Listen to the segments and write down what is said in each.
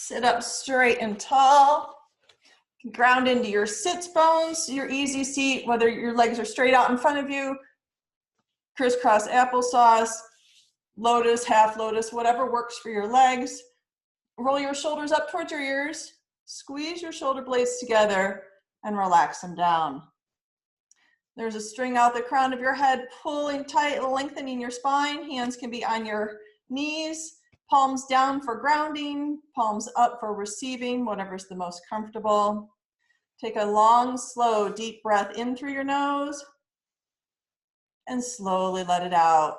Sit up straight and tall. Ground into your sits bones, your easy seat, whether your legs are straight out in front of you, crisscross applesauce, lotus, half lotus, whatever works for your legs. Roll your shoulders up towards your ears, squeeze your shoulder blades together, and relax them down. There's a string out the crown of your head, pulling tight, lengthening your spine. Hands can be on your knees, palms down for grounding, palms up for receiving, whatever's the most comfortable. Take a long, slow, deep breath in through your nose and slowly let it out.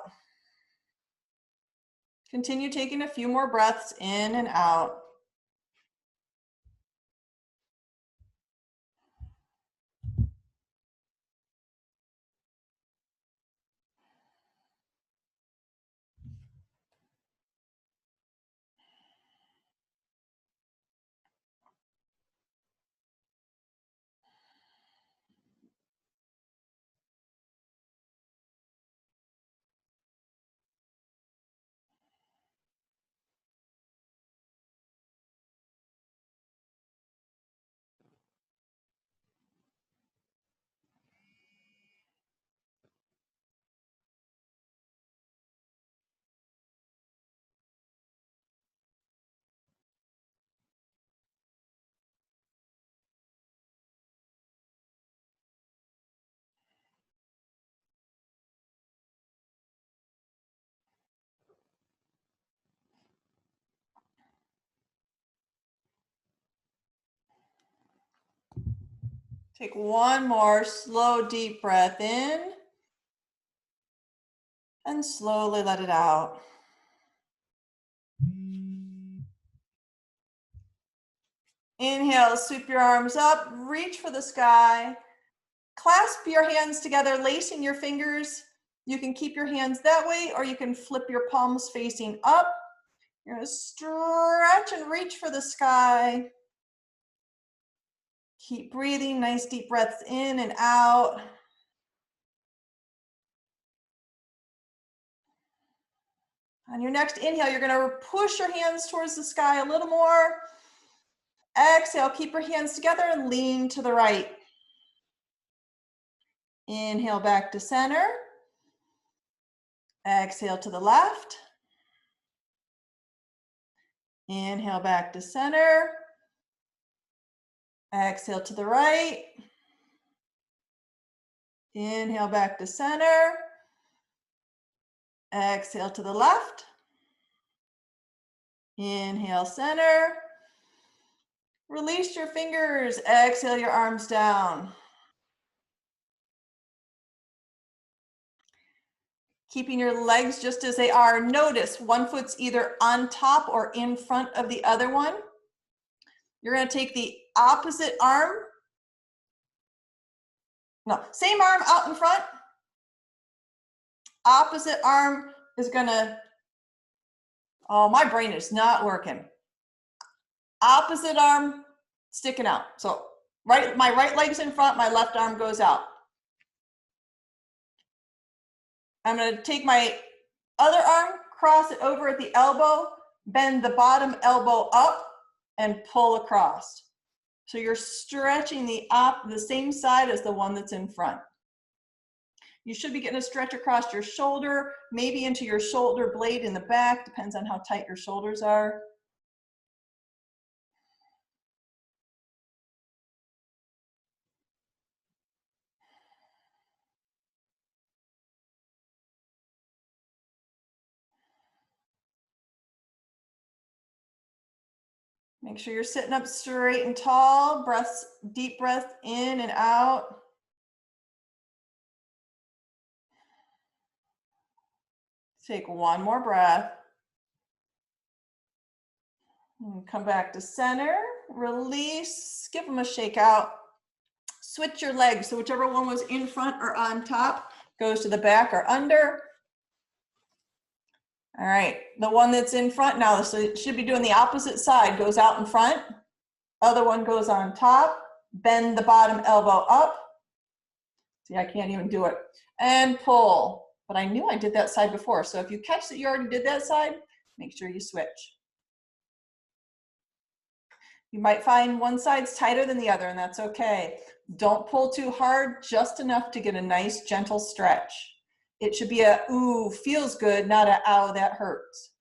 Continue taking a few more breaths in and out. Take one more slow, deep breath in and slowly let it out. Inhale, sweep your arms up, reach for the sky. Clasp your hands together, lacing your fingers. You can keep your hands that way, or you can flip your palms facing up. You're gonna stretch and reach for the sky. Keep breathing, nice deep breaths in and out. On your next inhale, you're gonna push your hands towards the sky a little more. Exhale, keep your hands together and lean to the right. Inhale back to center. Exhale to the left. Inhale back to center. Exhale to the right. Inhale back to center. Exhale to the left. Inhale center. Release your fingers. Exhale your arms down. Keeping your legs just as they are. Notice one foot's either on top or in front of the other one. You're going to take the opposite arm. No, same arm out in front. Opposite arm is going to, oh, my brain is not working. Opposite arm sticking out. So my right leg's in front, my left arm goes out. I'm going to take my other arm, cross it over at the elbow, bend the bottom elbow up, and pull across. So you're stretching the same side as the one that's in front. You should be getting a stretch across your shoulder, maybe into your shoulder blade in the back, depends on how tight your shoulders are. Make sure you're sitting up straight and tall. Deep breath in and out. Take one more breath. And come back to center. Release. Give them a shake out. Switch your legs. So whichever one was in front or on top goes to the back or under. All right, the one that's in front now, so it should be doing the opposite side, goes out in front. Other one goes on top. Bend the bottom elbow up. See, I can't even do it. And pull. But I knew I did that side before. So if you catch that you already did that side, make sure you switch. You might find one side's tighter than the other, and that's okay. Don't pull too hard, just enough to get a nice gentle stretch. It should be a, ooh, feels good, not a, ow, that hurts.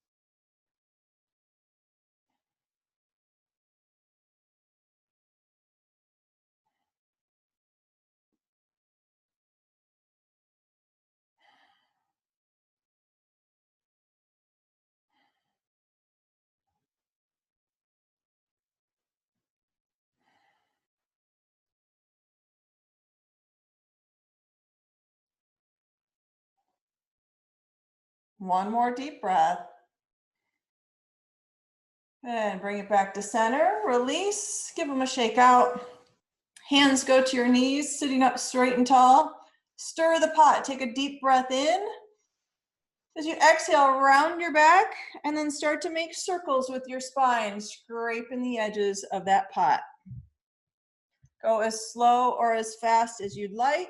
One more deep breath. And bring it back to center. Release, give them a shake out. Hands go to your knees, sitting up straight and tall. Stir the pot, take a deep breath in. As you exhale, round your back and then start to make circles with your spine, scraping the edges of that pot. Go as slow or as fast as you'd like.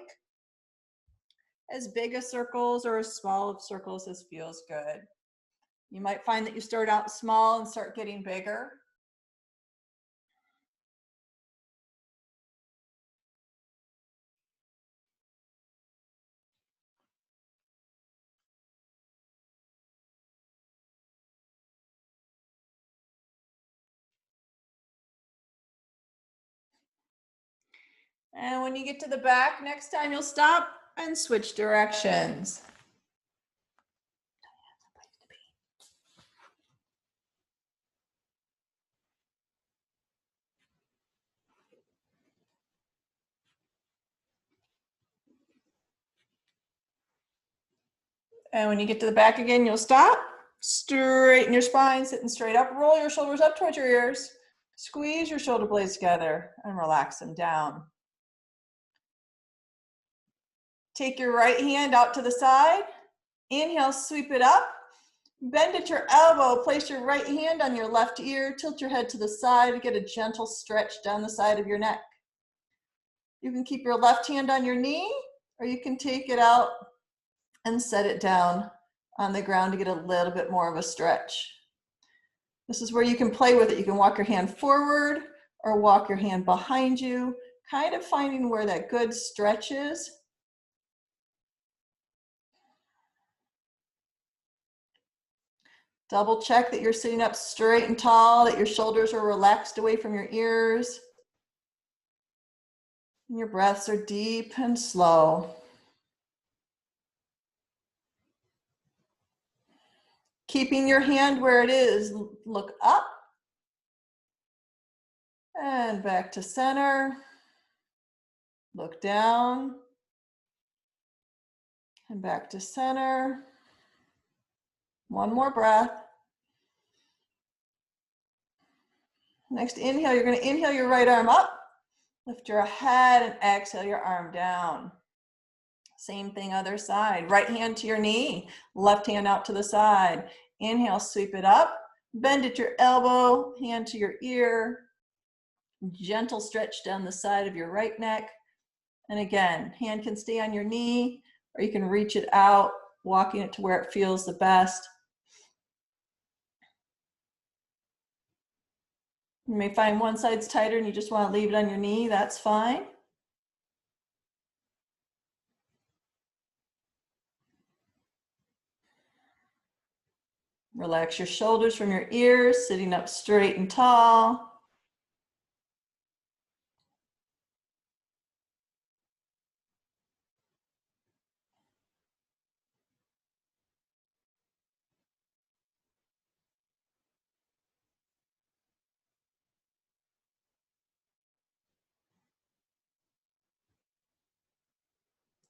As big of circles or as small of circles as feels good. You might find that you start out small and start getting bigger. And when you get to the back, next time you'll stop and switch directions. And when you get to the back again, you'll stop, straighten your spine, sitting straight up, roll your shoulders up towards your ears, squeeze your shoulder blades together and relax them down. Take your right hand out to the side, inhale, sweep it up, bend at your elbow, place your right hand on your left ear, tilt your head to the side, get a gentle stretch down the side of your neck. You can keep your left hand on your knee, or you can take it out and set it down on the ground to get a little bit more of a stretch. This is where you can play with it. You can walk your hand forward or walk your hand behind you, kind of finding where that good stretch is. Double check that you're sitting up straight and tall, that your shoulders are relaxed away from your ears. And your breaths are deep and slow. Keeping your hand where it is, look up and back to center. Look down and back to center. One more breath. Next inhale, you're going to inhale your right arm up, lift your head, and exhale your arm down. Same thing, other side. Right hand to your knee, left hand out to the side. Inhale, sweep it up, bend at your elbow, hand to your ear. Gentle stretch down the side of your right neck. And again, hand can stay on your knee, or you can reach it out, walking it to where it feels the best. You may find one side's tighter and you just want to leave it on your knee, that's fine. Relax your shoulders from your ears, sitting up straight and tall.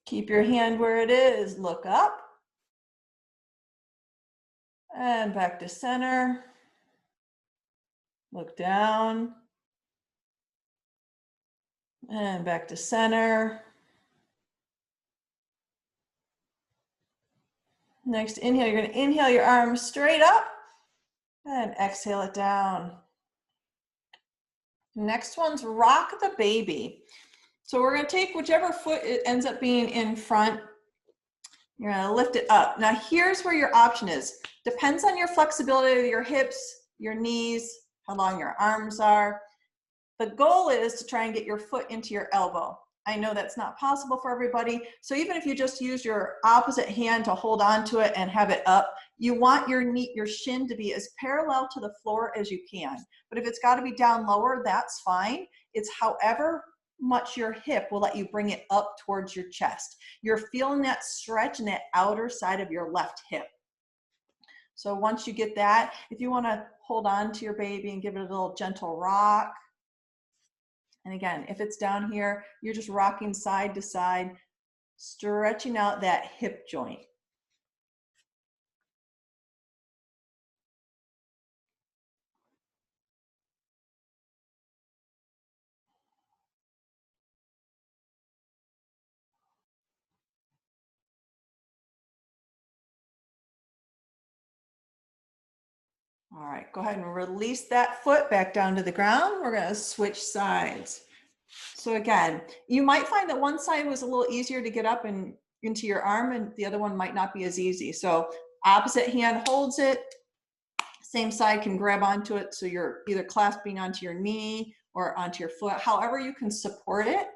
Keep your hand where it is, look up. And back to center. Look down. And back to center. Next inhale, you're going to inhale your arms straight up and exhale it down. Next one's rock the baby. So we're going to take whichever foot it ends up being in front. You're going to lift it up. Now here's where your option is. Depends on your flexibility of your hips, your knees, how long your arms are. The goal is to try and get your foot into your elbow. I know that's not possible for everybody. So even if you just use your opposite hand to hold on to it and have it up, you want your knee, your shin to be as parallel to the floor as you can. But if it's got to be down lower, that's fine. It's however much your hip will let you bring it up towards your chest. You're feeling that stretch in that outer side of your left hip. So once you get that, if you want to hold on to your baby and give it a little gentle rock, and again, if it's down here, you're just rocking side to side, stretching out that hip joint. All right, go ahead and release that foot back down to the ground. We're going to switch sides. So again, you might find that one side was a little easier to get up and into your arm and the other one might not be as easy. So opposite hand holds it, same side can grab onto it. So you're either clasping onto your knee or onto your foot, however you can support it.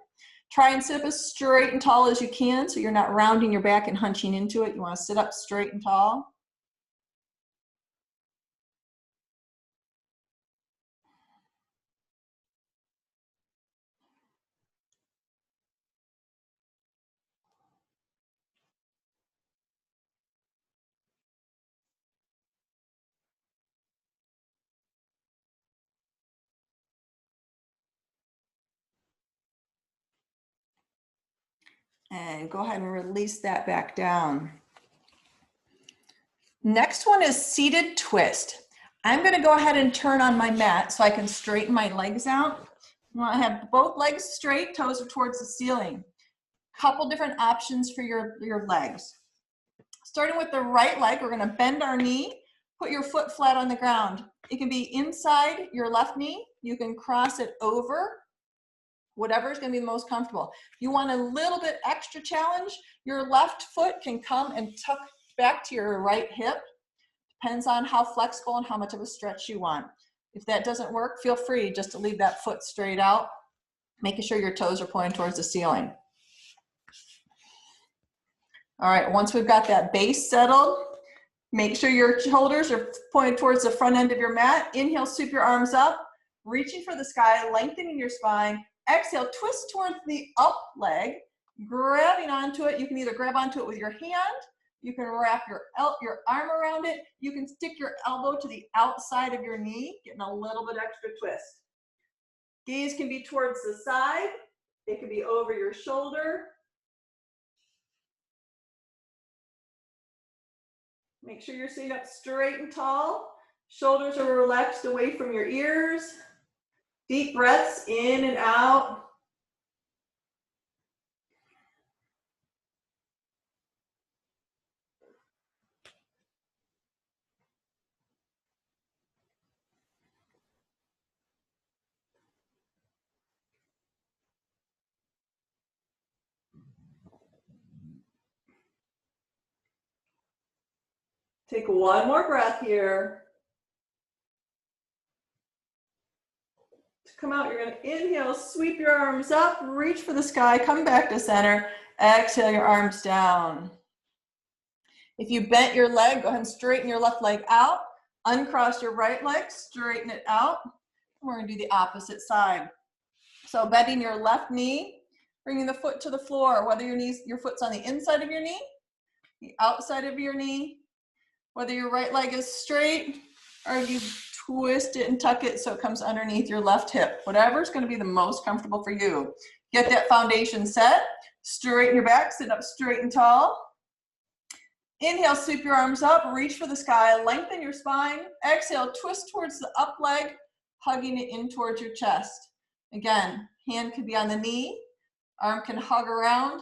Try and sit up as straight and tall as you can so you're not rounding your back and hunching into it. You want to sit up straight and tall. And go ahead and release that back down. Next one is seated twist. I'm going to go ahead and turn on my mat so I can straighten my legs out. You want to have both legs straight, toes are towards the ceiling. Couple different options for your legs. Starting with the right leg, we're going to bend our knee, put your foot flat on the ground. It can be inside your left knee. You can cross it over, whatever is going to be the most comfortable. You want a little bit extra challenge, your left foot can come and tuck back to your right hip. Depends on how flexible and how much of a stretch you want. If that doesn't work, feel free just to leave that foot straight out, making sure your toes are pointing towards the ceiling. All right, once we've got that base settled, make sure your shoulders are pointed towards the front end of your mat. Inhale, sweep your arms up, reaching for the sky, lengthening your spine. Exhale, twist towards the up leg, grabbing onto it. You can either grab onto it with your hand, you can wrap your arm around it, you can stick your elbow to the outside of your knee, getting a little bit extra twist. Gaze can be towards the side, it can be over your shoulder. Make sure you're sitting up straight and tall. Shoulders are relaxed away from your ears. Deep breaths in and out. Take one more breath here. To come out, you're going to inhale, sweep your arms up, reach for the sky, come back to center. Exhale your arms down. If you bent your leg, go ahead and straighten your left leg out. Uncross your right leg, straighten it out. We're going to do the opposite side. So bending your left knee, bringing the foot to the floor, whether your foot's on the inside of your knee, the outside of your knee, whether your right leg is straight or you twist it and tuck it so it comes underneath your left hip. Whatever's going to be the most comfortable for you. Get that foundation set. Straighten your back, sit up straight and tall. Inhale, sweep your arms up, reach for the sky, lengthen your spine. Exhale, twist towards the up leg, hugging it in towards your chest. Again, hand could be on the knee, arm can hug around,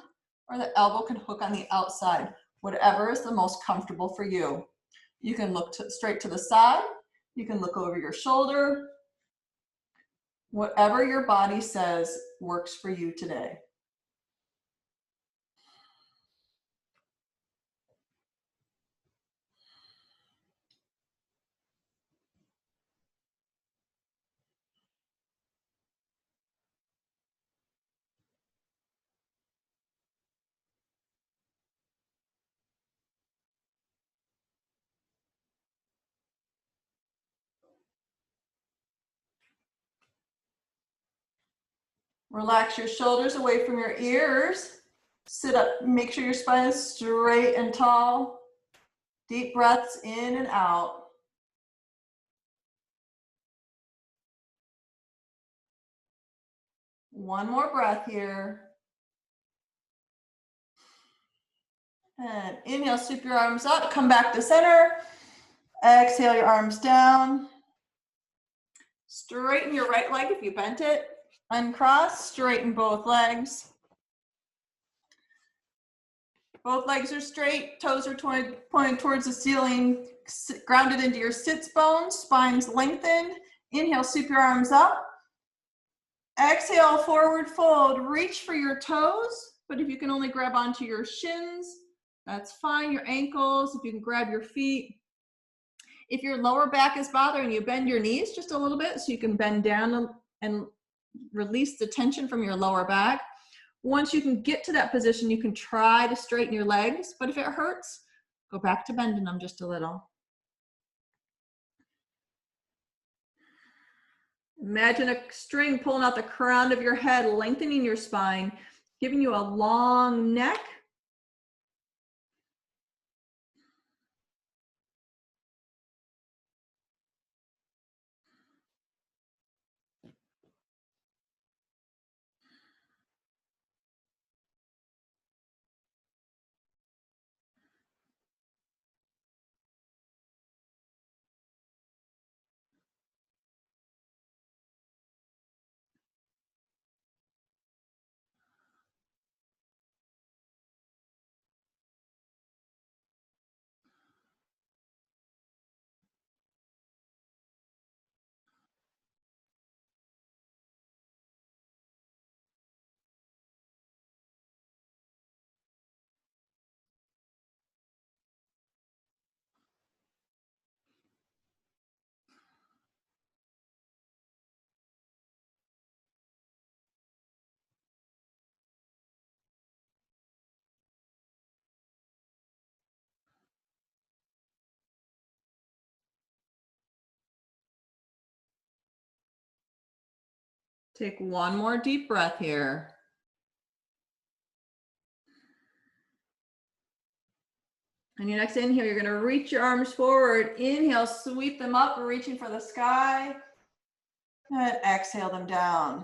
or the elbow can hook on the outside. Whatever is the most comfortable for you. You can look straight to the side. You can look over your shoulder. Whatever your body says works for you today. Relax your shoulders away from your ears. Sit up, make sure your spine is straight and tall. Deep breaths in and out. One more breath here. And inhale, sweep your arms up, come back to center. Exhale your arms down. Straighten your right leg if you bent it. Uncross, straighten both legs. Both legs are straight, toes are pointed towards the ceiling, grounded into your sits bones, spine's lengthened. Inhale, sweep your arms up. Exhale, forward fold. Reach for your toes, but if you can only grab onto your shins, that's fine. Your ankles, if you can grab your feet. If your lower back is bothering you, bend your knees just a little bit so you can bend down and release the tension from your lower back. Once you can get to that position, you can try to straighten your legs, but if it hurts, go back to bending them just a little. Imagine a string pulling out the crown of your head, lengthening your spine, giving you a long neck. Take one more deep breath here. On your next inhale, you're going to reach your arms forward. Inhale, sweep them up, reaching for the sky. And exhale them down.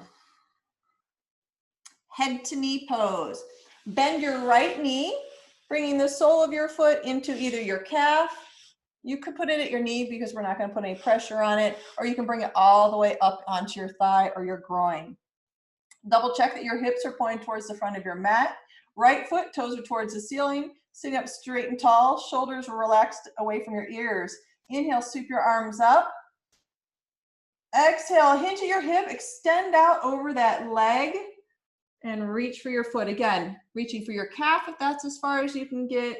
Head to knee pose. Bend your right knee, bringing the sole of your foot into either your calf. You could put it at your knee because we're not going to put any pressure on it, or you can bring it all the way up onto your thigh or your groin. Double check that your hips are pointed towards the front of your mat. Right foot, toes are towards the ceiling. Sitting up straight and tall, shoulders are relaxed away from your ears. Inhale, sweep your arms up. Exhale, hinge at your hip, extend out over that leg and reach for your foot. Again, reaching for your calf if that's as far as you can get,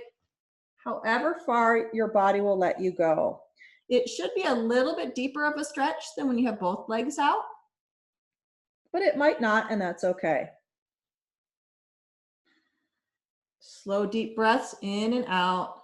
however far your body will let you go. It should be a little bit deeper of a stretch than when you have both legs out, but it might not, and that's okay. Slow, deep breaths in and out.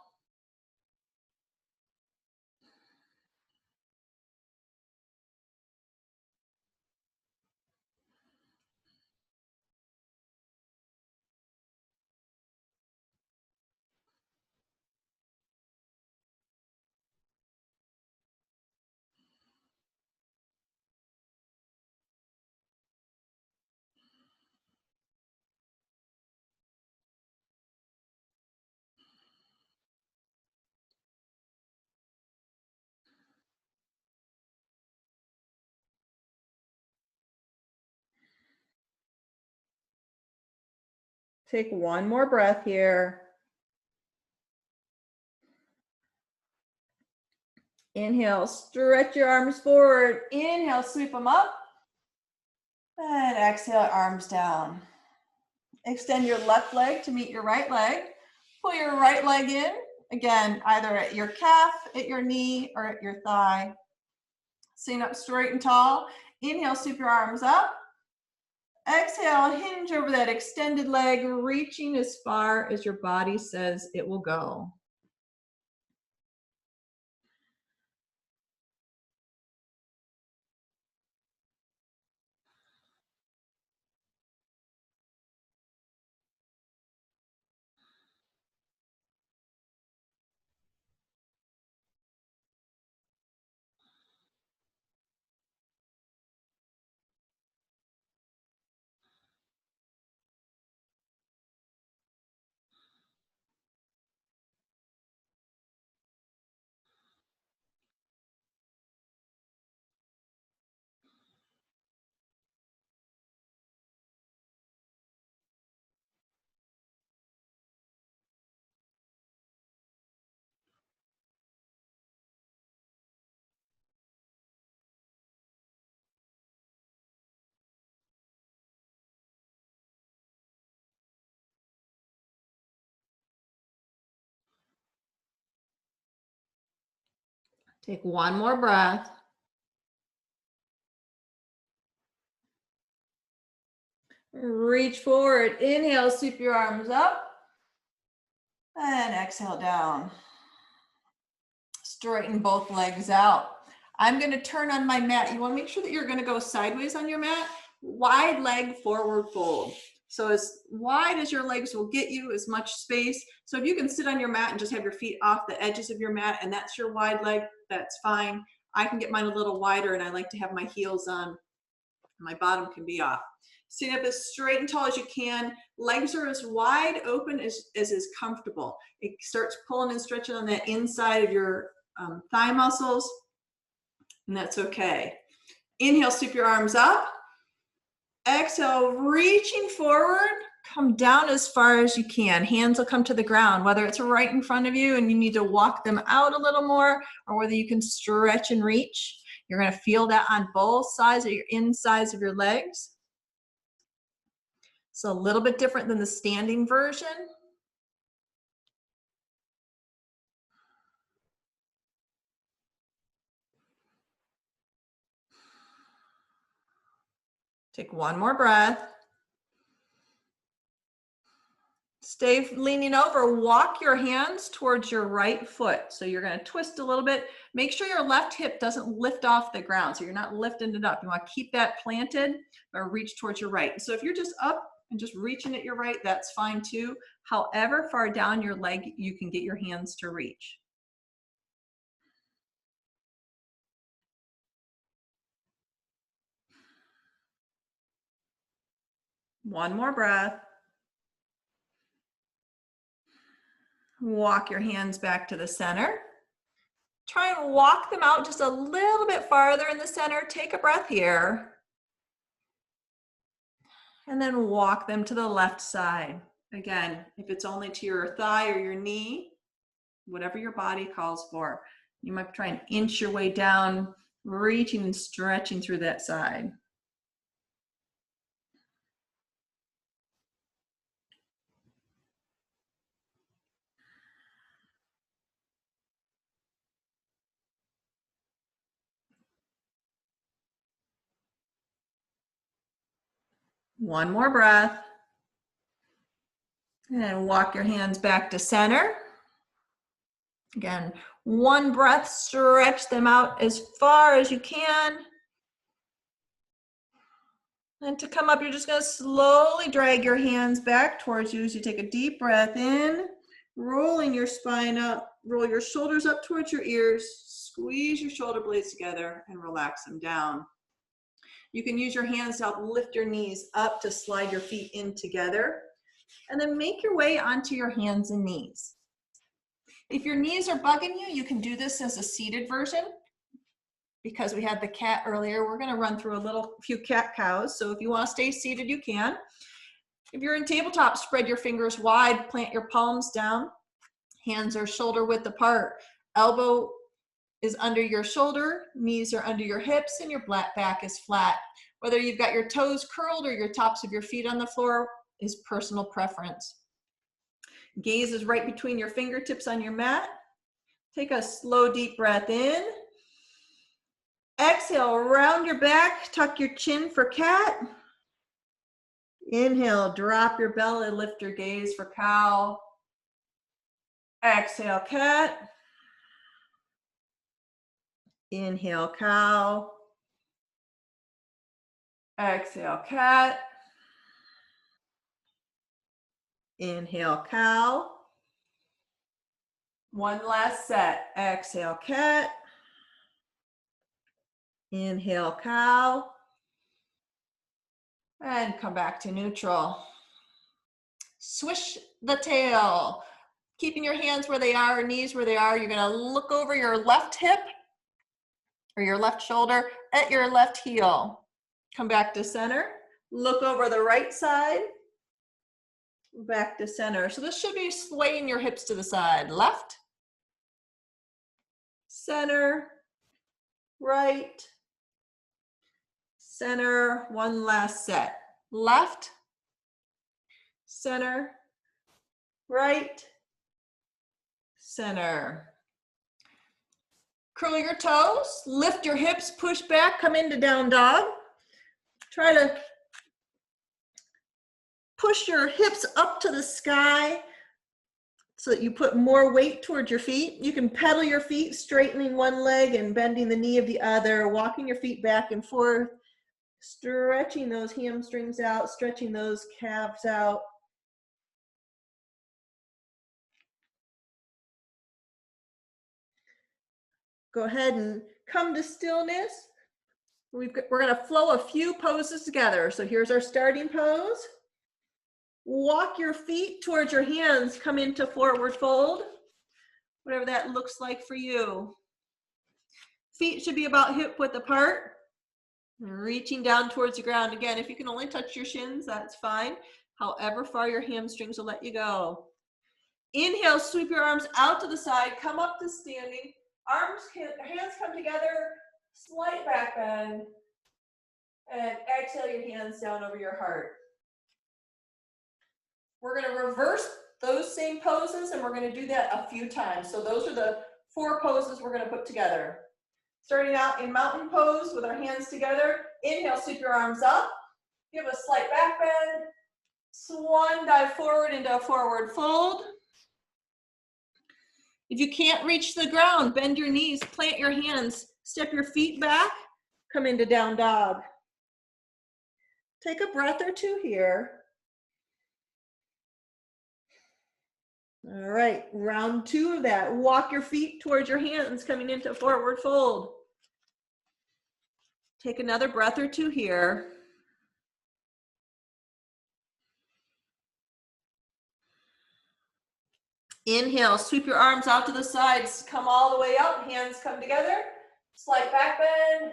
Take one more breath here. Inhale, stretch your arms forward. Inhale, sweep them up. And exhale, arms down. Extend your left leg to meet your right leg. Pull your right leg in. Again, either at your calf, at your knee, or at your thigh. Sitting up straight and tall. Inhale, sweep your arms up. Exhale, hinge over that extended leg, reaching as far as your body says it will go. Take one more breath. Reach forward. Inhale, sweep your arms up. And exhale down. Straighten both legs out. I'm going to turn on my mat. You want to make sure that you're going to go sideways on your mat. Wide leg forward fold. So as wide as your legs will get you, as much space. So if you can sit on your mat and just have your feet off the edges of your mat and that's your wide leg, that's fine. I can get mine a little wider and I like to have my heels on. My bottom can be off. Sit up as straight and tall as you can. Legs are as wide open as is comfortable. It starts pulling and stretching on that inside of your thigh muscles, and that's okay. Inhale, sweep your arms up. Exhale, reaching forward, come down as far as you can. Hands will come to the ground, whether it's right in front of you and you need to walk them out a little more, or whether you can stretch and reach. You're going to feel that on both sides of your insides of your legs. It's a little bit different than the standing version. Take one more breath. Stay leaning over. Walk your hands towards your right foot. So you're going to twist a little bit. Make sure your left hip doesn't lift off the ground. So you're not lifting it up. You want to keep that planted or reach towards your right. So if you're just up and just reaching at your right, that's fine too. However far down your leg you can get your hands to reach. One more breath. Walk your hands back to the center. Try and walk them out just a little bit farther in the center. Take a breath here. And then walk them to the left side. Again, if it's only to your thigh or your knee, whatever your body calls for, you might try and inch your way down, reaching and stretching through that side. One more breath. And walk your hands back to center. Again, one breath, stretch them out as far as you can. And to come up, you're just going to slowly drag your hands back towards you as you take a deep breath in, rolling your spine up, roll your shoulders up towards your ears, squeeze your shoulder blades together and relax them down. You can use your hands to help lift your knees up to slide your feet in together, and then make your way onto your hands and knees. If your knees are bugging you, you can do this as a seated version. Because we had the cat earlier, we're going to run through a few cat cows. So if you want to stay seated, you can. If you're in tabletop, spread your fingers wide, plant your palms down. Hands are shoulder width apart. Elbow is under your shoulder, knees are under your hips, and your back is flat. Whether you've got your toes curled or your tops of your feet on the floor is personal preference. Gaze is right between your fingertips on your mat. Take a slow, deep breath in. Exhale, round your back, tuck your chin for cat. Inhale, drop your belly, lift your gaze for cow. Exhale, cat. Inhale, cow. Exhale, cat. Inhale, cow. One last set. Exhale, cat. Inhale, cow. And come back to neutral. Swish the tail. Keeping your hands where they are, knees where they are. You're going to look over your left hip or your left shoulder at your left heel. Come back to center. Look over the right side. Back to center. So this should be swaying your hips to the side. Left, center, right, center. One last set. Left, center, right, center. Curl your toes, lift your hips, push back, come into down dog. Try to push your hips up to the sky so that you put more weight towards your feet. You can pedal your feet, straightening one leg and bending the knee of the other, walking your feet back and forth, stretching those hamstrings out, stretching those calves out. Go ahead and come to stillness. We're going to flow a few poses together. So here's our starting pose. Walk your feet towards your hands, come into forward fold, whatever that looks like for you. Feet should be about hip width apart. Reaching down towards the ground. Again, if you can only touch your shins, that's fine. However far your hamstrings will let you go. Inhale, sweep your arms out to the side, come up to standing. Hands come together, slight back bend, and exhale your hands down over your heart. We're going to reverse those same poses, and we're going to do that a few times. So those are the 4 poses we're going to put together. Starting out in mountain pose with our hands together. Inhale, sweep your arms up. Give a slight back bend. Swan dive forward into a forward fold. If you can't reach the ground, bend your knees, plant your hands, step your feet back, come into down dog. Take a breath or two here. All right, round 2 of that. Walk your feet towards your hands, coming into forward fold. Take another breath or two here. Inhale, sweep your arms out to the sides, come all the way up, hands come together, slight back bend,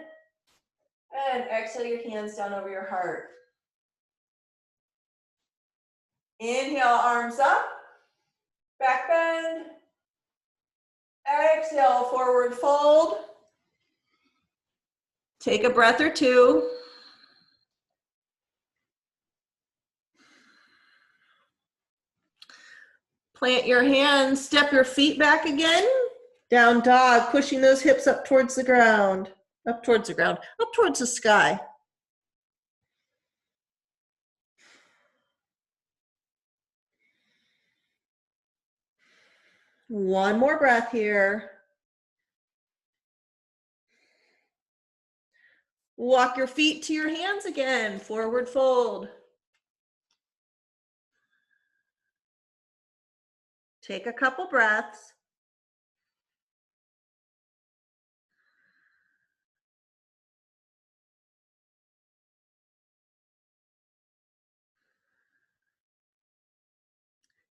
and exhale your hands down over your heart. Inhale, arms up, back bend, exhale, forward fold. Take a breath or two. Plant your hands, step your feet back again. Down dog, pushing those hips up towards the ground, up towards the sky. One more breath here. Walk your feet to your hands again, forward fold. Take a couple breaths.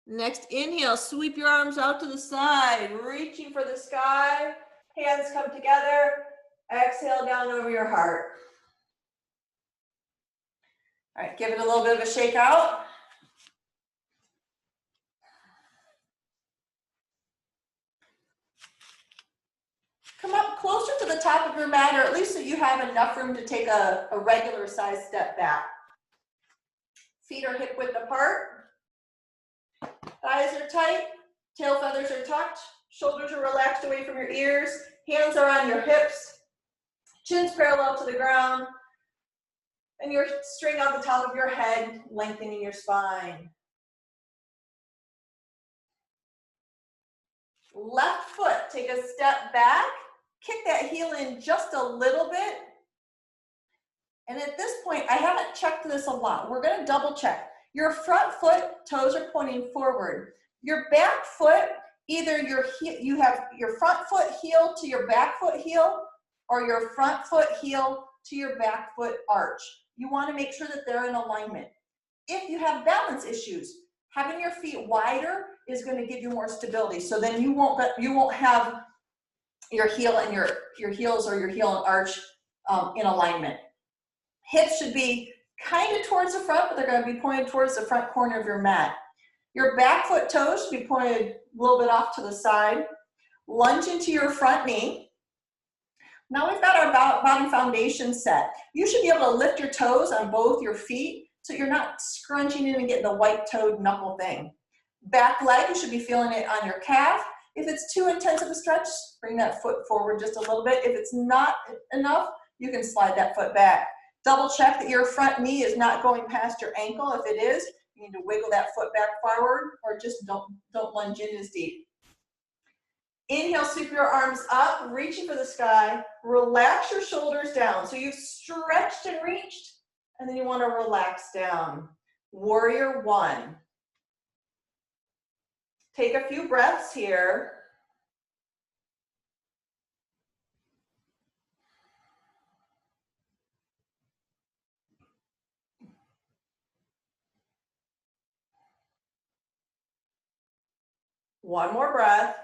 Next, inhale, sweep your arms out to the side, reaching for the sky. Hands come together. Exhale down over your heart. All right, give it a little bit of a shake out. Come up closer to the top of your mat, or at least so you have enough room to take a regular size step back. Feet are hip width apart. Thighs are tight. Tail feathers are tucked. Shoulders are relaxed away from your ears. Hands are on your hips. Chin's parallel to the ground. And you're straight out the top of your head, lengthening your spine. Left foot, take a step back. Kick that heel in just a little bit. And at this point, I haven't checked this a lot. We're going to double check. Your front foot, toes are pointing forward. Your back foot, either you have your front foot heel to your back foot heel, or your front foot heel to your back foot arch. You want to make sure that they're in alignment. If you have balance issues, having your feet wider is going to give you more stability. So then you won't have your heel and your heels or your heel and arch in alignment. Hips should be kind of towards the front, but they're going to be pointed towards the front corner of your mat. Your back foot toes should be pointed a little bit off to the side. Lunge into your front knee. Now we've got our bottom foundation set. You should be able to lift your toes on both your feet so you're not scrunching in and getting the white-toed knuckle thing. Back leg, you should be feeling it on your calf. If it's too intense of a stretch, bring that foot forward just a little bit. If it's not enough, you can slide that foot back. Double check that your front knee is not going past your ankle. If it is, you need to wiggle that foot back forward, or just don't lunge in as deep. Inhale, sweep your arms up, reaching for the sky. Relax your shoulders down. So you've stretched and reached, and then you want to relax down. Warrior one. Take a few breaths here. One more breath.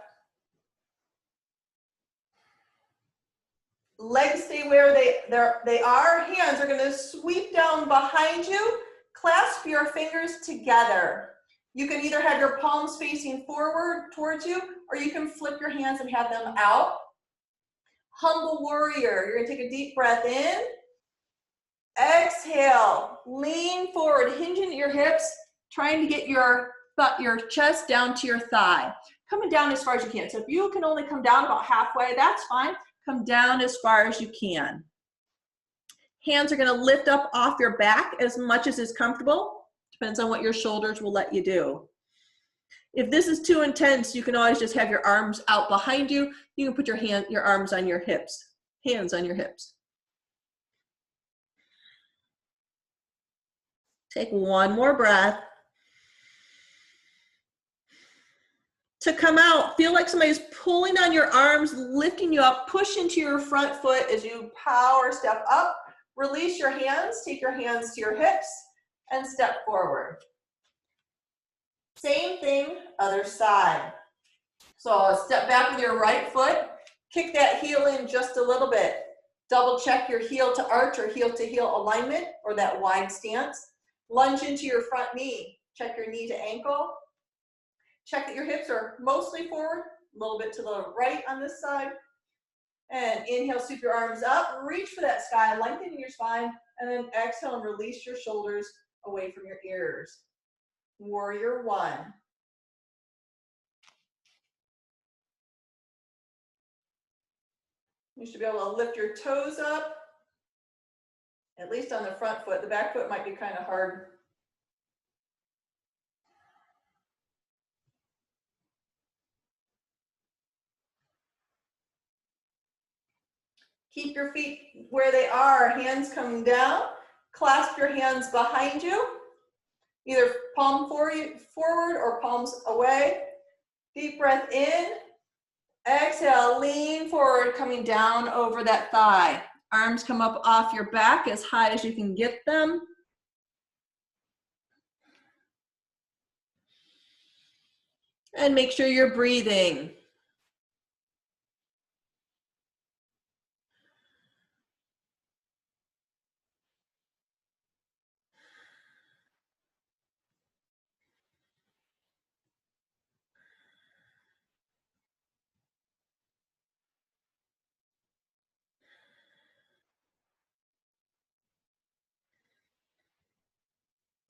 Legs stay where they are. Hands are going to sweep down behind you. Clasp your fingers together. You can either have your palms facing forward towards you, or you can flip your hands and have them out. Humble warrior. You're going to take a deep breath in. Exhale. Lean forward, hinging at your hips, trying to get your chest down to your thigh. Coming down as far as you can. So if you can only come down about halfway, that's fine. Come down as far as you can. Hands are going to lift up off your back as much as is comfortable. Depends on what your shoulders will let you do. If this is too intense, you can always just have your arms out behind you. You can put your arms on your hips, hands on your hips. Take one more breath. To come out, feel like somebody's pulling on your arms, lifting you up, push into your front foot as you power step up. Release your hands, take your hands to your hips, and step forward. Same thing, other side. So step back with your right foot, kick that heel in just a little bit. Double check your heel to arch or heel to heel alignment or that wide stance. Lunge into your front knee. Check your knee to ankle. Check that your hips are mostly forward, a little bit to the right on this side. And inhale, sweep your arms up, reach for that sky, lengthen your spine, and then exhale and release your shoulders away from your ears. Warrior one. You should be able to lift your toes up, at least on the front foot. The back foot might be kind of hard. Keep your feet where they are, hands coming down. Clasp your hands behind you, either palm forward or palms away. Deep breath in. Exhale, lean forward, coming down over that thigh. Arms come up off your back as high as you can get them. And make sure you're breathing.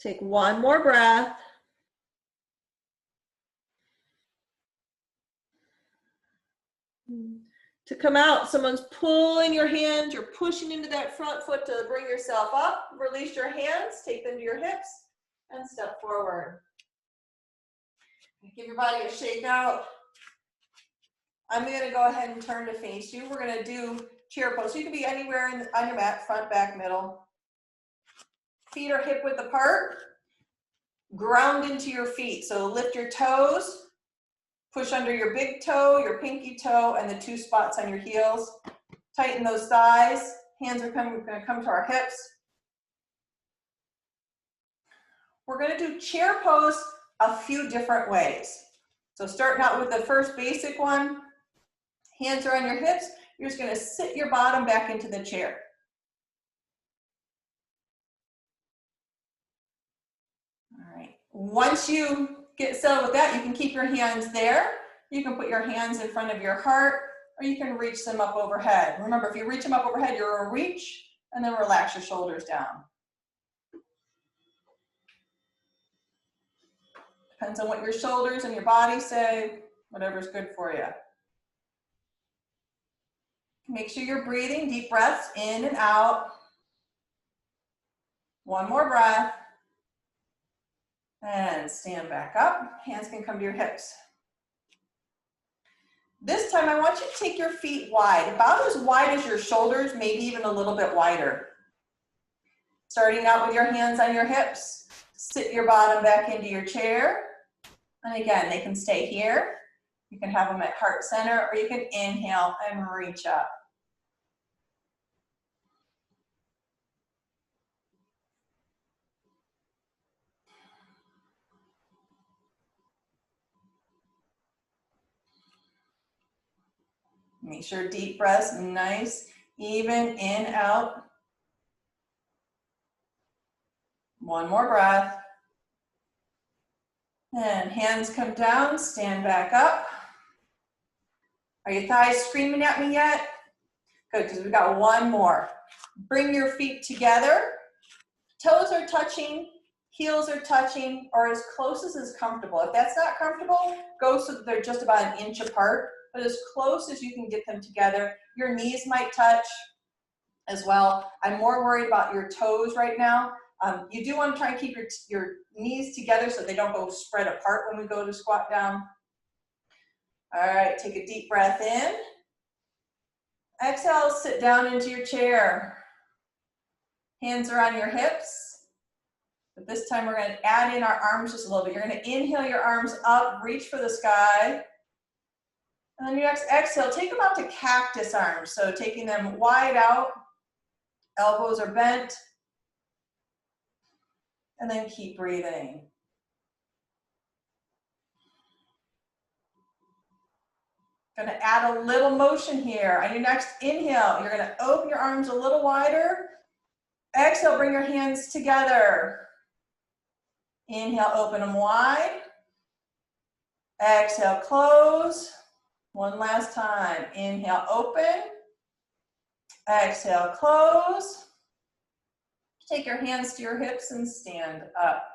Take one more breath. To come out, someone's pulling your hands, you're pushing into that front foot to bring yourself up. Release your hands, take them to your hips, and step forward. Give your body a shake out. I'm going to go ahead and turn to face you. We're going to do chair pose. So you can be anywhere on your mat, front, back, middle. Feet are hip width apart. Ground into your feet. So lift your toes. Push under your big toe, your pinky toe, and the two spots on your heels. Tighten those thighs. Hands are going to come to our hips. We're going to do chair pose a few different ways. So starting out with the first basic one. Hands are on your hips. You're just going to sit your bottom back into the chair. All right. Once you get settled with that, you can keep your hands there. You can put your hands in front of your heart, or you can reach them up overhead. Remember, if you reach them up overhead, you're going to reach, and then relax your shoulders down. Depends on what your shoulders and your body say. whatever's good for you. Make sure you're breathing, deep breaths in and out. One more breath. And stand back up. Hands can come to your hips. This time I want you to take your feet wide, about as wide as your shoulders, maybe even a little bit wider. Starting out with your hands on your hips. Sit your bottom back into your chair. And again, they can stay here. You can have them at heart center, or you can inhale and reach up. Make sure deep breaths, nice, even, in, out. One more breath. And hands come down, stand back up. Are your thighs screaming at me yet? Good, because we've got one more. Bring your feet together. Toes are touching, heels are touching, or as close as is comfortable. If that's not comfortable, go so that they're just about an inch apart, but as close as you can get them together. Your knees might touch as well. I'm more worried about your toes right now. You do want to try and keep your knees together so they don't go spread apart when we go to squat down. All right, take a deep breath in. Exhale, sit down into your chair. Hands are on your hips. But this time we're going to add in our arms just a little bit. You're going to inhale your arms up, reach for the sky. And then your next exhale, take them out to cactus arms. So taking them wide out, elbows are bent. And then keep breathing. Gonna add a little motion here. On your next inhale, you're gonna open your arms a little wider. Exhale, bring your hands together. Inhale, open them wide. Exhale, close. One last time. Inhale, open. Exhale, close. Take your hands to your hips and stand up.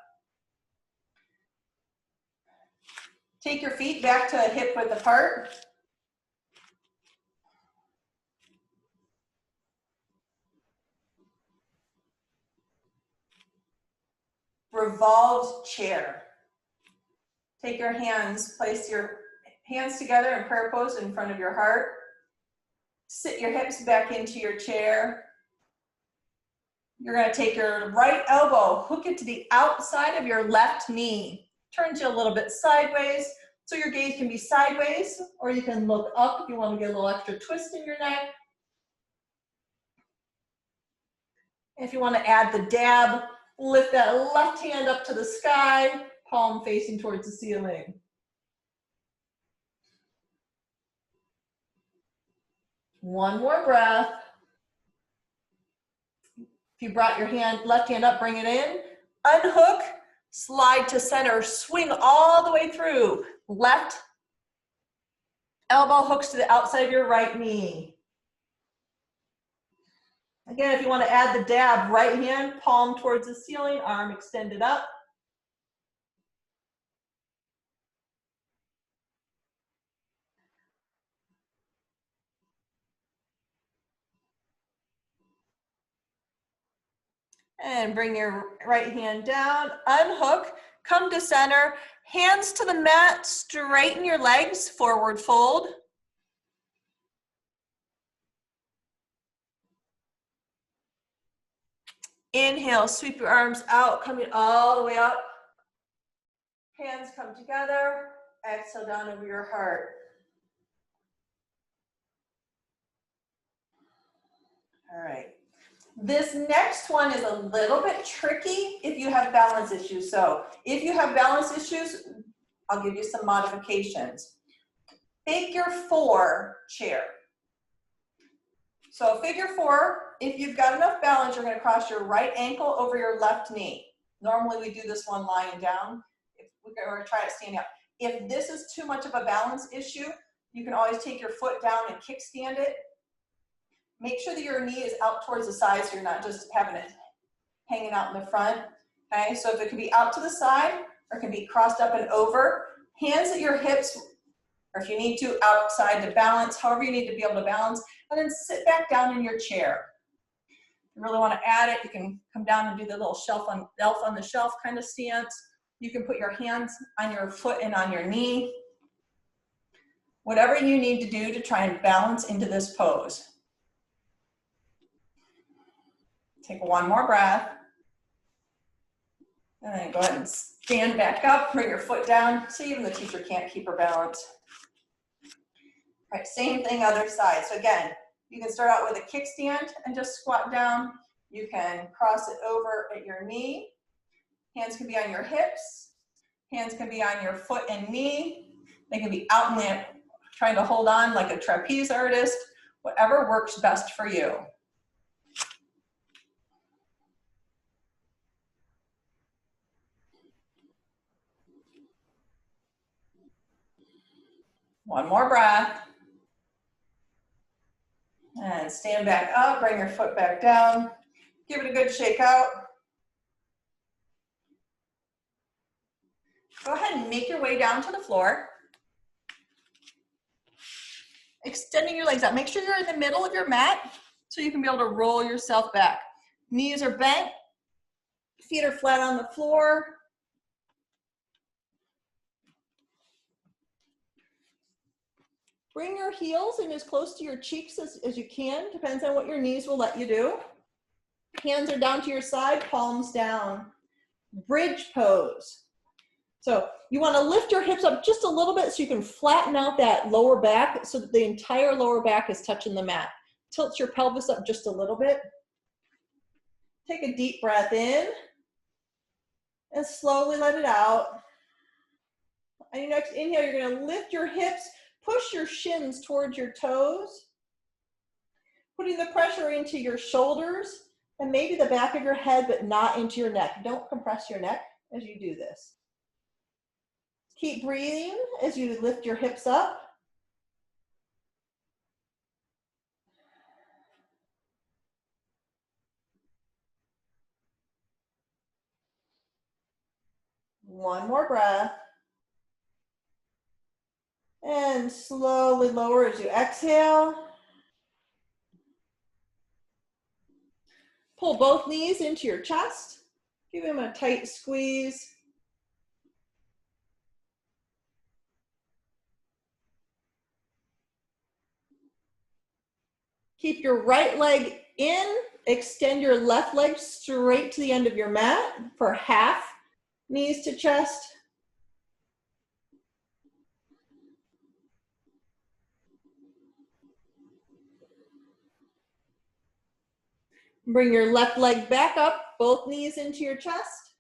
Take your feet back to hip width apart. Revolved chair. Take your hands, place your hands together in prayer pose in front of your heart. Sit your hips back into your chair. You're going to take your right elbow, hook it to the outside of your left knee. Turns you a little bit sideways, so your gaze can be sideways, or you can look up if you want to get a little extra twist in your neck. If you want to add the dab, lift that left hand up to the sky, palm facing towards the ceiling. One more breath. If you brought your left hand up, bring it in. Unhook, slide to center, swing all the way through. Left elbow hooks to the outside of your right knee. Again, if you want to add the dab, right hand, palm towards the ceiling, arm extended up. And bring your right hand down, unhook, come to center, hands to the mat, straighten your legs, forward fold. Inhale, sweep your arms out, coming all the way up. Hands come together, exhale down over your heart. All right. This next one is a little bit tricky if you have balance issues. So if you have balance issues, I'll give you some modifications. Figure 4 chair. So figure 4, if you've got enough balance, you're going to cross your right ankle over your left knee. Normally we do this one lying down. We're going to try it standing up. If this is too much of a balance issue, you can always take your foot down and kickstand it. Make sure that your knee is out towards the side so you're not just having it hanging out in the front. Okay, so if it can be out to the side or it can be crossed up and over, hands at your hips, or if you need to, outside to balance, however you need to be able to balance, and then sit back down in your chair. If you really want to add it, you can come down and do the little elf on the shelf kind of stance. You can put your hands on your foot and on your knee. Whatever you need to do to try and balance into this pose. Take one more breath. And then go ahead and stand back up, bring your foot down, so even the teacher can't keep her balance. All right, same thing, other side. So again, you can start out with a kickstand and just squat down. You can cross it over at your knee. Hands can be on your hips. Hands can be on your foot and knee. They can be out in the, trying to hold on like a trapeze artist. Whatever works best for you. One more breath. And stand back up, bring your foot back down. Give it a good shake out. Go ahead and make your way down to the floor. Extending your legs out. Make sure you're in the middle of your mat so you can be able to roll yourself back. Knees are bent, feet are flat on the floor. Bring your heels in as close to your cheeks as you can. Depends on what your knees will let you do. Hands are down to your side, palms down. Bridge pose. So you want to lift your hips up just a little bit so you can flatten out that lower back so that the entire lower back is touching the mat. Tilt your pelvis up just a little bit. Take a deep breath in and slowly let it out. On your next inhale, you're going to lift your hips, push your shins towards your toes, putting the pressure into your shoulders and maybe the back of your head, but not into your neck. Don't compress your neck as you do this. Keep breathing as you lift your hips up. One more breath. And slowly lower as you exhale. Pull both knees into your chest. Give them a tight squeeze. Keep your right leg in. Extend your left leg straight to the end of your mat for half knees to chest. Bring your left leg back up, both knees into your chest.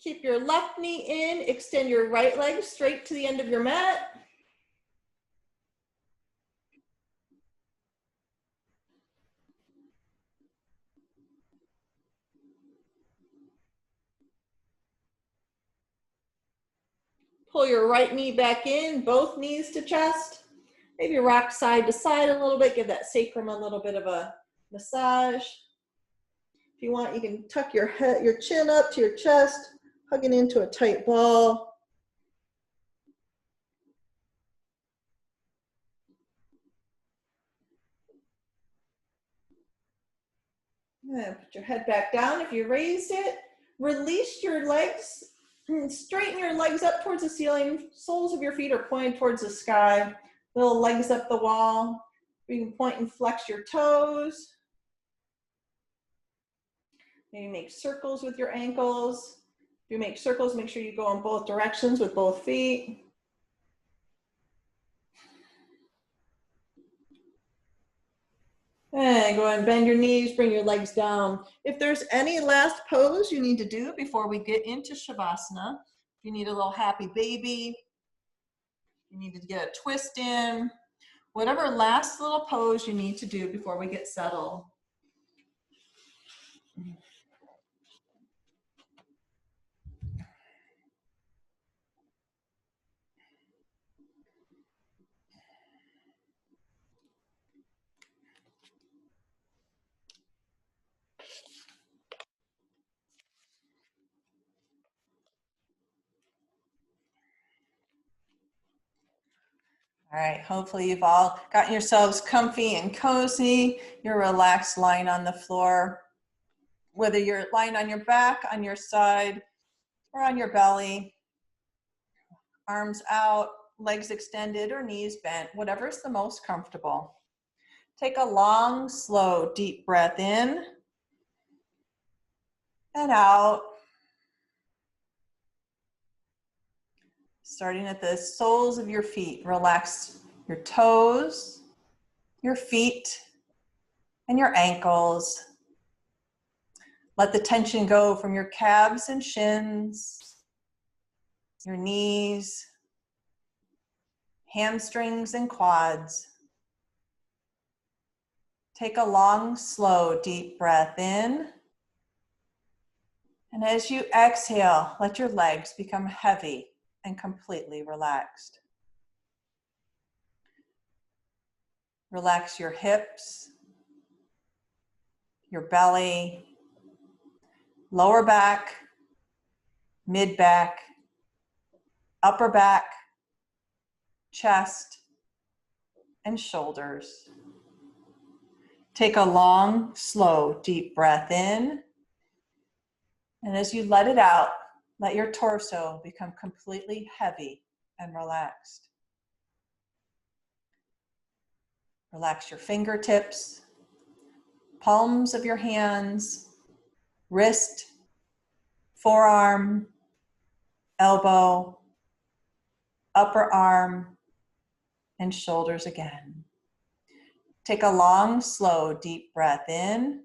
Keep your left knee in, extend your right leg straight to the end of your mat. Pull your right knee back in, both knees to chest. Maybe rock side to side a little bit, give that sacrum a little bit of a massage. If you want, you can tuck your head, your chin up to your chest, hugging into a tight ball. And put your head back down if you raised it. Release your legs, straighten your legs up towards the ceiling. Soles of your feet are pointed towards the sky. Little legs up the wall. You can point and flex your toes. Maybe make circles with your ankles. If you make circles, make sure you go in both directions with both feet. And go ahead and bend your knees, bring your legs down. If there's any last pose you need to do before we get into Shavasana, if you need a little happy baby, you need to get a twist in, whatever last little pose you need to do before we get settled. All right, hopefully you've all gotten yourselves comfy and cozy. You're relaxed lying on the floor, whether you're lying on your back, on your side, or on your belly. Arms out, legs extended, or knees bent, whatever's the most comfortable. Take a long, slow, deep breath in and out. Starting at the soles of your feet, relax your toes, your feet, and your ankles. Let the tension go from your calves and shins, your knees, hamstrings, and quads. Take a long, slow, deep breath in. And as you exhale, let your legs become heavy and completely relaxed. Relax your hips, your belly, lower back, mid back, upper back, chest, and shoulders. Take a long, slow, deep breath in. And as you let it out, let your torso become completely heavy and relaxed. Relax your fingertips, palms of your hands, wrist, forearm, elbow, upper arm, and shoulders again. Take a long, slow, deep breath in.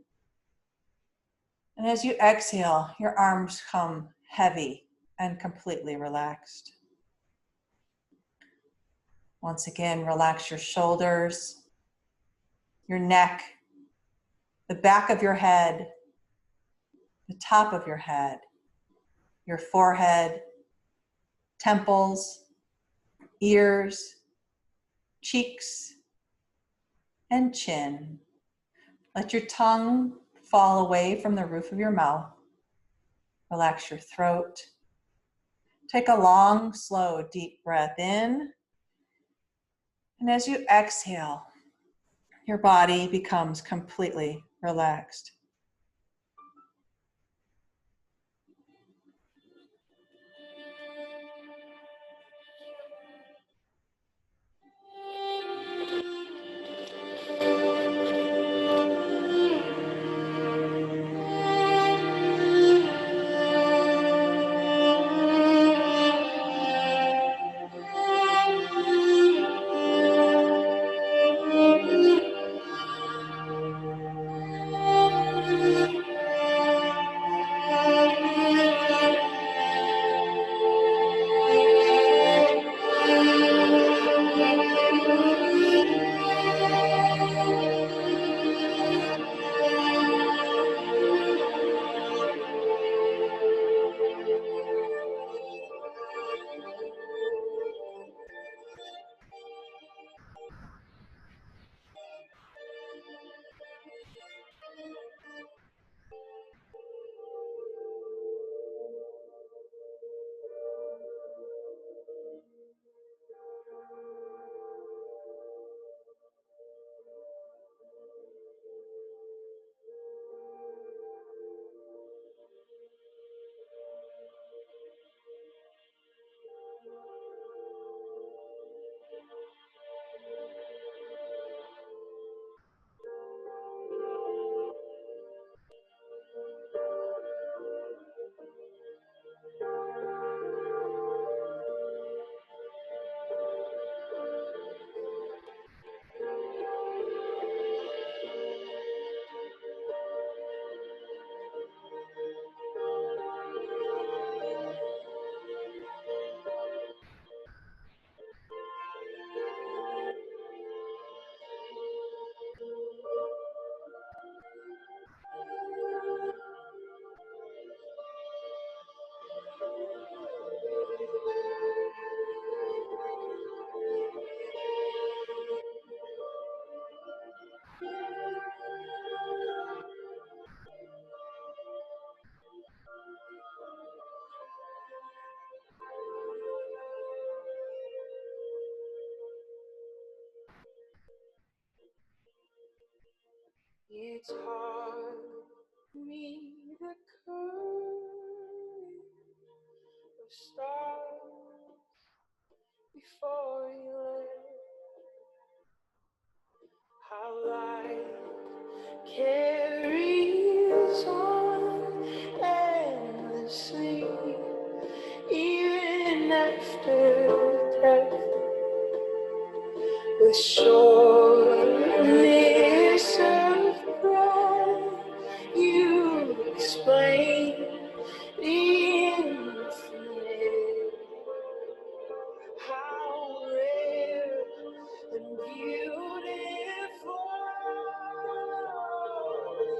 And as you exhale, your arms come heavy and completely relaxed. Once again, relax your shoulders, your neck, the back of your head, the top of your head, your forehead, temples, ears, cheeks, and chin. Let your tongue fall away from the roof of your mouth. Relax your throat. Take a long, slow, deep breath in. And as you exhale, your body becomes completely relaxed. It's hard for me the curtain of stars before you left. How life carries on endlessly, even after death. With shortness of breath, you explain the infinite. How rare and beautiful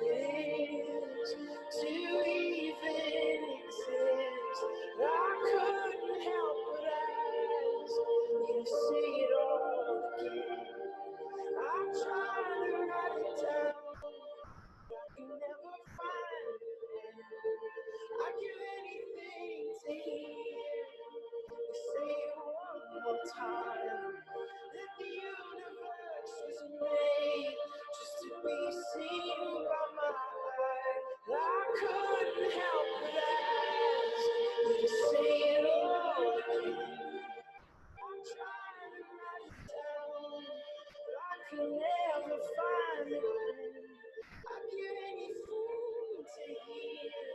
it is to even exist. I couldn't help but ask you to say it all again. I'm trying to write it down, but I can never find it. I'd give anything to hear you say it one more time. That the universe was made just to be seen by my eyes. I couldn't help but ask you to say it all again. I'm trying to write it down, but I can never find it. I'd give anything to hear you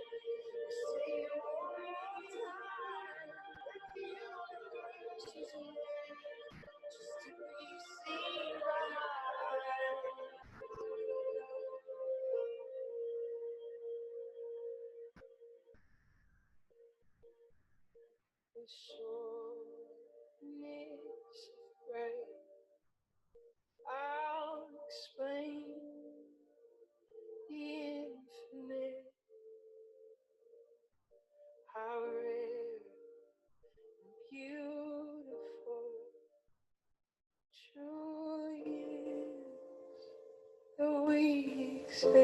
say it one more time. That the universe was made just to be seen by my eyes. The shortness of breath, I'll explain the infinite. How rare and beautiful truly is that we exist.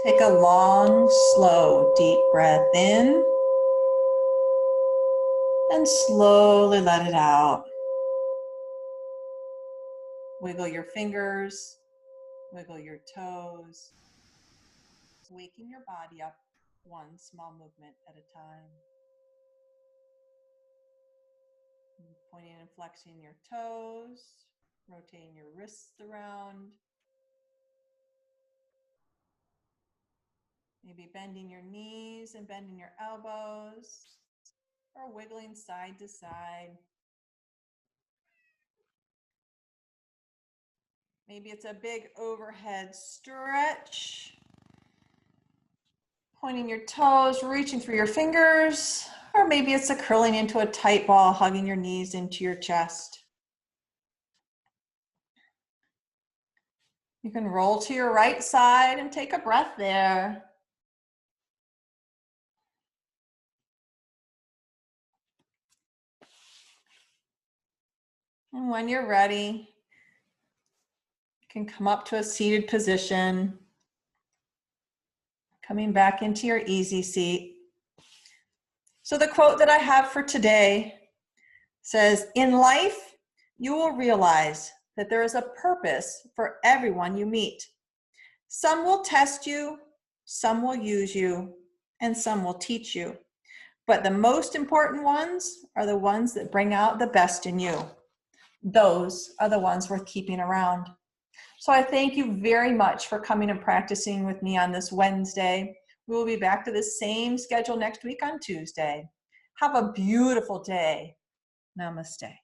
Take a long, slow, deep breath in and slowly let it out. Wiggle your fingers, wiggle your toes, waking your body up one small movement at a time. Pointing and flexing your toes, rotating your wrists around. Maybe bending your knees and bending your elbows, or wiggling side to side. Maybe it's a big overhead stretch. Pointing your toes, reaching through your fingers, or maybe it's a curling into a tight ball, hugging your knees into your chest. You can roll to your right side and take a breath there. And when you're ready, you can come up to a seated position, coming back into your easy seat. So the quote that I have for today says, "In life, you will realize that there is a purpose for everyone you meet. Some will test you, some will use you, and some will teach you. But the most important ones are the ones that bring out the best in you. Those are the ones worth keeping around. So I thank you very much for coming and practicing with me on this Wednesday. We will be back to the same schedule next week on Tuesday. Have a beautiful day. Namaste.